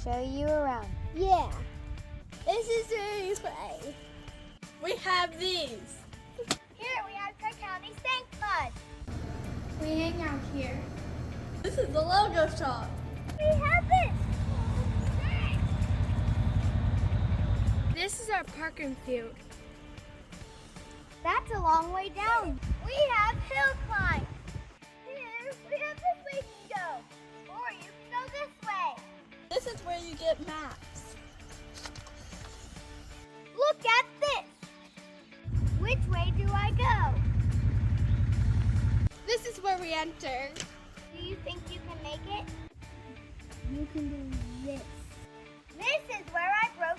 show you around. Yeah. This is Rudy's way. We have these. Here we have Tri-County Stank Mud. We hang out here. This is the logo shop. We have this. This is our parking field. That's a long way down. We have hill climb. Here we have this way to go. Or you can go this way. This is where you get maps. Look at this. Which way do I go? This is where we enter. Do you think you can make it? You can do this. This is where I broke